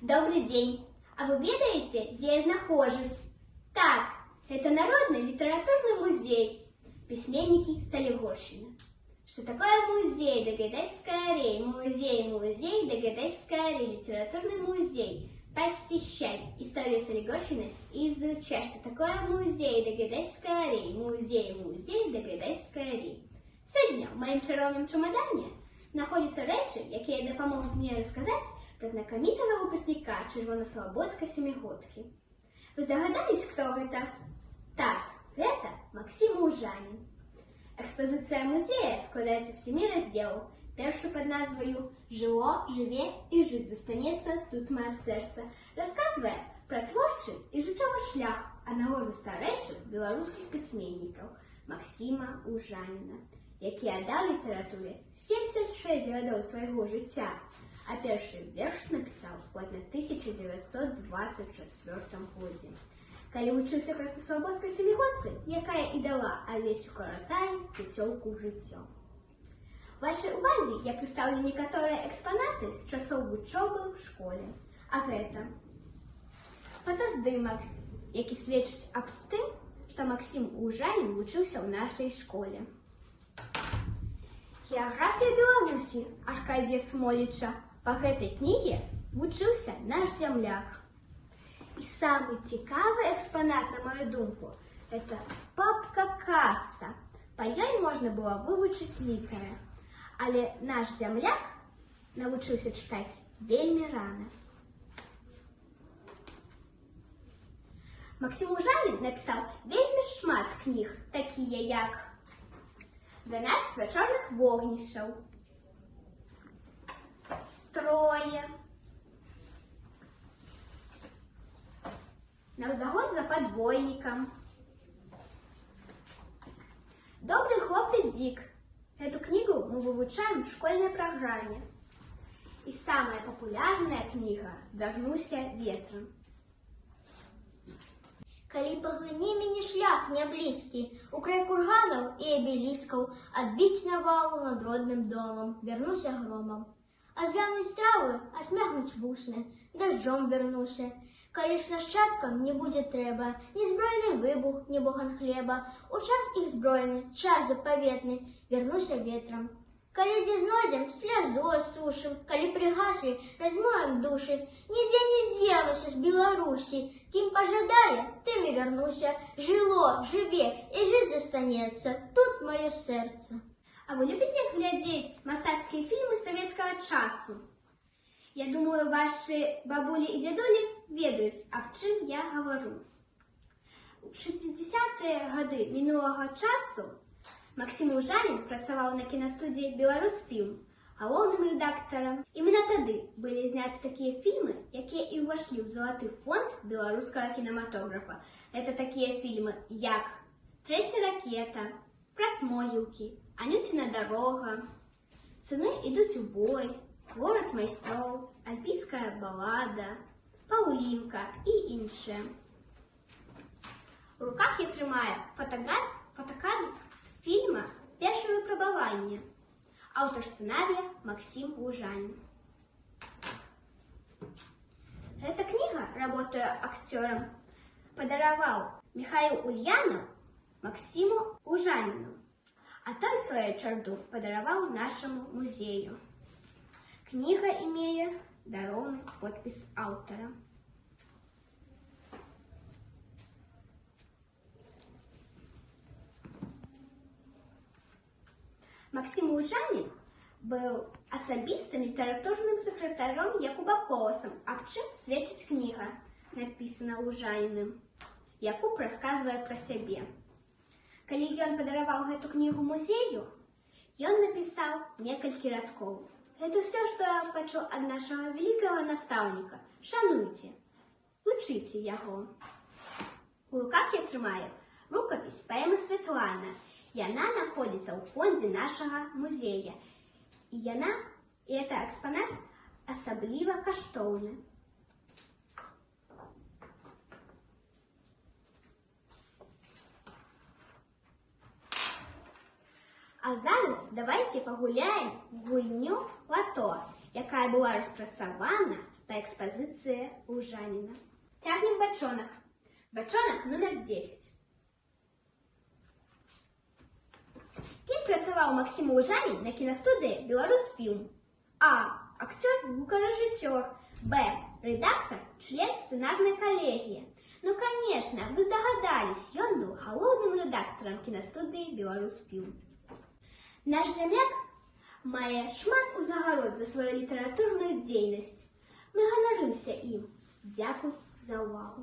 Добрый день. А вы ведаете, где я нахожусь? Так, это Народный литературный музей. Письменники Солигорщины. Что такое музей? Догадайся скорей. Музей, догадайся скорей. Литературный музей. Посещай историю Солигорщины и изучай, что такое музей. Догадайся скорей. Музей, догадайся скорей. Сегодня в моем чаровном чемодане знаходяться речі, які допоможуть мені розказати про знакомитого выпускника Червонослободской семиходки. Вы здогадались, кто это? Так, это Максим Лужанин. Экспозиция музея складається з 7 розділів. Перший під назвою «Жило, живе і жить застанеться тут моє серце» розказує про творчий і життєвий шлях одного з старейших білоруських письменників Максима Лужаніна, який віддав літературі 76 років свого життя, а перший вірш написав в 1924 році. Коли вчився в Краснослободській семиходці, яка і дала Олесю Коротаю путівку в життя. Вашій увазі я представлю некоторі експонати з часов учоби в школі. А це фотоздимок, які свідчать об тим, що Максим Лужанин вчився в нашій школі. Географія Білорусі Аркадія Смоліча. По этой книге вчився наш земляк. И самый цікавый экспонат, на мою думку, это папка касса. По ней можно было вывучить литеры. Але наш земляк научился читать вельми рано. Максим Лужанин написал вельми шмат книг, такие як «12 чорних вогнішів», «Троє», «Навздогон за подвойником», «Добрый хлопец Дик». Эту книгу мы вывучаем в школьной программе. И самая популярная книга «Вернуся ветром». Калі паглыне мяне шлях няблізкі, у край курганаў і абеліскаў, адбіць навалу над родным домам, вернуся громам. А звянуць травы, асмягнуць вусны, дажджом вернуся. Калі ж нашчадкам не будзе трэба, ні збройны выбух, ні боган хлеба, у час іх збройны, час запаветны, вернуся ветрам. Калі дзе знойдзем, слязу асушым, калі прыгаслі, размоем душы, нідзе не дзенуся з Беларусі, кім пажадае, тым і вернуся, жыло, жыве і жыць застанецца, тут маё сэрца. А вы любите глядеть мастацкие фильмы советского часу? Я думаю, ваши бабули и дедули ведают, об чем я говорю. У 60-е годы минулого часу Максим Лужанин працаваў на киностудии «Беларусьфильм» галоўным редактором. Именно тады были сняты такие фильмы, якія и вошли в золотой фонд белорусского кинематографа. Это такие фильмы, як «Третья ракета», «Прасмоўкі», «Анютина дорога», «Сыны идут в бой», «Город майстров», «Альпийская баллада», «Паулинка» и іншие. В руках я трымаю фотокадр з фільма «Перше випробування». Автор сценария Максим Лужанин. Эта книга, работая актером, подаровал Михаил Ульянов Максиму Лужанину, а той, в свою череду, подаровал нашему музею. Книга имеет даровный подпись автора. Максим Лужанин был особистым литературным секретарем Якуба Колосом, об чым сведчыць книга, написана Лужаниным. Якуб рассказывает про себе. Калі ён падараваў гэту книгу музею, ён написал некалькі радкоў. Это все, что я пачуў от нашего великого наставника. Шануйте, учите яго. В руках я трымаю рукопись поэмы Светлана. И она находится в фонде нашего музея. И это экспонат особливо каштоўны. А зараз давайте погуляем в гульню «Лото», якая была распрацавана та экспозиция Лужаніна. Тягнем бочонок. Бочонок номер 10. Ким працював Максим Лужанін на кіностудії «Білорусфільм»? А. Актер, звукорежиссер. Б. Редактор, член сценарной коллегии. Ну, конечно, вы здогадались, ён был головным редактором кіностудії «Білорусфільм». Наш земляк мае шмат узнагарод за свою літературную дзейнасць. Мы ганарымся ім. Дякуй за увагу.